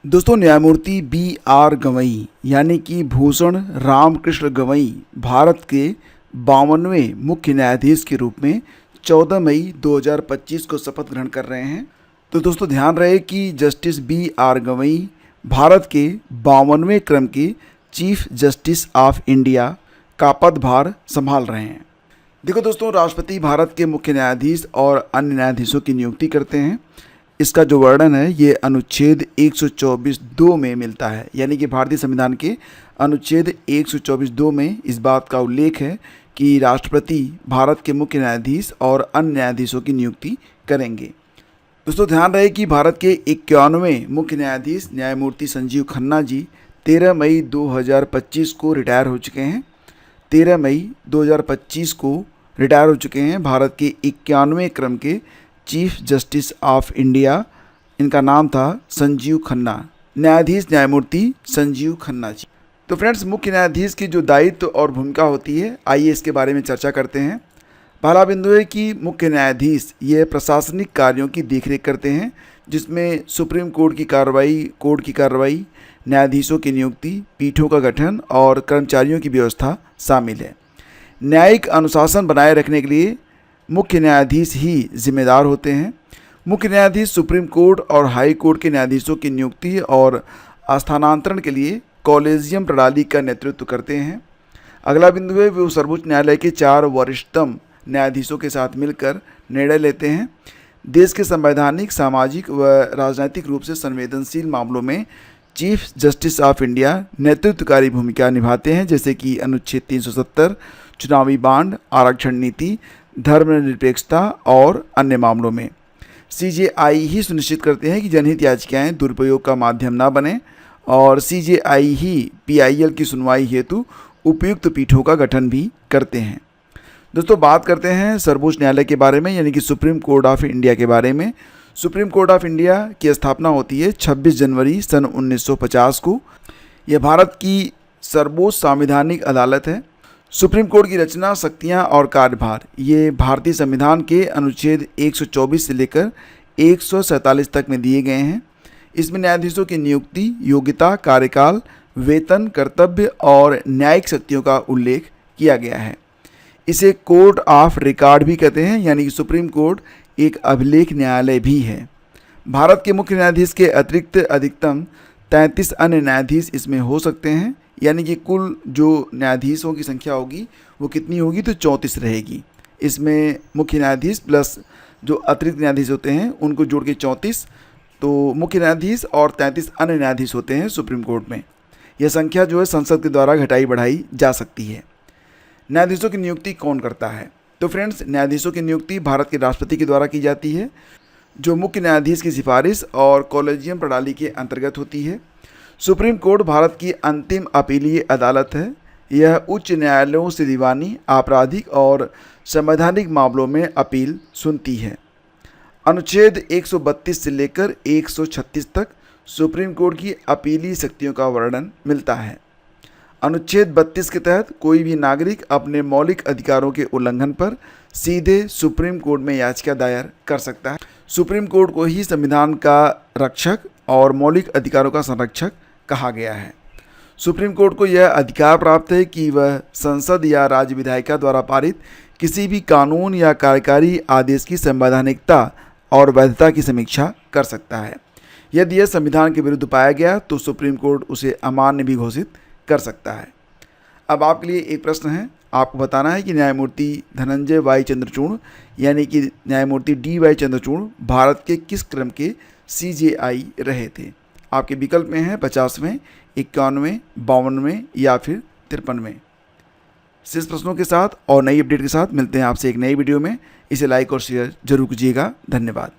दोस्तों, न्यायमूर्ति B R Gavai यानी कि भूषण रामकृष्ण गवई भारत के 52वें मुख्य न्यायाधीश के रूप में 14 मई 2025 को शपथ ग्रहण कर रहे हैं। तो दोस्तों ध्यान रहे कि justice B R Gavai Bharat के 52वें क्रम के चीफ जस्टिस ऑफ इंडिया का पदभार संभाल रहे हैं। देखो दोस्तों, राष्ट्रपति भारत के मुख्य न्यायाधीश और अन्य न्यायाधीशों की नियुक्ति करते हैं। इसका जो वर्णन है ये अनुच्छेद 124(2) में मिलता है, यानी कि भारतीय संविधान के अनुच्छेद 124(2) में इस बात का उल्लेख है कि राष्ट्रपति भारत के मुख्य न्यायाधीश और अन्य न्यायाधीशों की नियुक्ति करेंगे। दोस्तों ध्यान रहे कि भारत के 51वें मुख्य न्यायाधीश न्यायमूर्ति संजीव खन्ना जी 13 मई 2025 को रिटायर हो चुके हैं। 13 मई 2025 को रिटायर हो चुके हैं भारत के 51वें क्रम के चीफ जस्टिस ऑफ इंडिया। इनका नाम था संजीव खन्ना, न्यायाधीश न्यायमूर्ति संजीव खन्ना जी। तो फ्रेंड्स, मुख्य न्यायाधीश की जो दायित्व और भूमिका होती है, आइए इसके बारे में चर्चा करते हैं। पहला बिंदु है कि मुख्य न्यायाधीश ये प्रशासनिक कार्यों की देखरेख करते हैं, जिसमें सुप्रीम कोर्ट की कार्रवाई, न्यायाधीशों की नियुक्ति, पीठों का गठन और कर्मचारियों की व्यवस्था शामिल है। न्यायिक अनुशासन बनाए रखने के लिए मुख्य न्यायाधीश ही जिम्मेदार होते हैं। मुख्य न्यायाधीश सुप्रीम कोर्ट और हाई कोर्ट के न्यायाधीशों की नियुक्ति और स्थानांतरण के लिए कॉलेजियम प्रणाली का नेतृत्व करते हैं। अगला बिंदु है वो सर्वोच्च न्यायालय के 4 वरिष्ठतम न्यायाधीशों के साथ मिलकर निर्णय लेते हैं। देश के संवैधानिक, सामाजिक व राजनीतिक रूप से संवेदनशील मामलों में चीफ जस्टिस ऑफ इंडिया नेतृत्वकारी भूमिका निभाते हैं, जैसे कि अनुच्छेद 370, चुनावी बांड, आरक्षण नीति, धर्मनिरपेक्षता और अन्य मामलों में। सीजेआई ही सुनिश्चित करते हैं कि जनहित याचिकाएं दुरुपयोग का माध्यम न बने और सीजेआई ही पीआईएल की सुनवाई हेतु उपयुक्त पीठों का गठन भी करते हैं। दोस्तों बात करते हैं सर्वोच्च न्यायालय के बारे में, यानी कि सुप्रीम कोर्ट ऑफ इंडिया के बारे में। सुप्रीम कोर्ट ऑफ इंडिया की स्थापना होती है 26 जनवरी सन 1950 को। यह भारत की सर्वोच्च संवैधानिक अदालत है। सुप्रीम कोर्ट की रचना, शक्तियां और कार्यभार ये भारतीय संविधान के अनुच्छेद 124 से लेकर 147 तक में दिए गए हैं। इसमें न्यायाधीशों की नियुक्ति, योग्यता, कार्यकाल, वेतन, कर्तव्य और न्यायिक शक्तियों का उल्लेख किया गया है। इसे कोर्ट ऑफ रिकॉर्ड भी कहते हैं, यानी कि सुप्रीम कोर्ट एक अभिलेख न्यायालय भी है। भारत के मुख्य न्यायाधीश के अतिरिक्त अधिकतम 33 अन्य न्यायाधीश इसमें हो सकते हैं, यानी कि कुल जो न्यायाधीशों की संख्या होगी वो कितनी होगी, तो 34 रहेगी। इसमें मुख्य न्यायाधीश प्लस जो अतिरिक्त न्यायाधीश होते हैं उनको जोड़ के 34, तो मुख्य न्यायाधीश और 33 अन्य न्यायाधीश होते हैं सुप्रीम कोर्ट में। यह संख्या जो है संसद के द्वारा घटाई बढ़ाई जा सकती है। न्यायाधीशों की नियुक्ति कौन करता है? तो फ्रेंड्स, न्यायाधीशों की नियुक्ति भारत के राष्ट्रपति के द्वारा की जाती है, जो मुख्य न्यायाधीश की सिफारिश और कॉलेजियम प्रणाली के अंतर्गत होती है। सुप्रीम कोर्ट भारत की अंतिम अपीलीय अदालत है। यह उच्च न्यायालयों से दीवानी, आपराधिक और संवैधानिक मामलों में अपील सुनती है। अनुच्छेद 132 से लेकर 136 तक सुप्रीम कोर्ट की अपीलीय शक्तियों का वर्णन मिलता है। अनुच्छेद 32 के तहत कोई भी नागरिक अपने मौलिक अधिकारों के उल्लंघन पर सीधे सुप्रीम कोर्ट में याचिका दायर कर सकता है। सुप्रीम कोर्ट को ही संविधान का रक्षक और मौलिक अधिकारों का संरक्षक कहा गया है। सुप्रीम कोर्ट को यह अधिकार प्राप्त है कि वह संसद या राज्य विधायिका द्वारा पारित किसी भी कानून या कार्यकारी आदेश की संवैधानिकता और वैधता की समीक्षा कर सकता है। यदि यह संविधान के विरुद्ध पाया गया तो सुप्रीम कोर्ट उसे अमान्य भी घोषित कर सकता है। अब आपके लिए एक प्रश्न है, आपको बताना है कि न्यायमूर्ति धनंजय वाई चंद्रचूड़ यानी कि न्यायमूर्ति डी वाई चंद्रचूड़ भारत के किस क्रम के सीजेआई रहे थे? आपके विकल्प में है 50वें, 51वें, 52वें या फिर 53वें। शेष प्रश्नों के साथ और नई अपडेट के साथ मिलते हैं आपसे एक नई वीडियो में। इसे लाइक और शेयर जरूर कीजिएगा। धन्यवाद।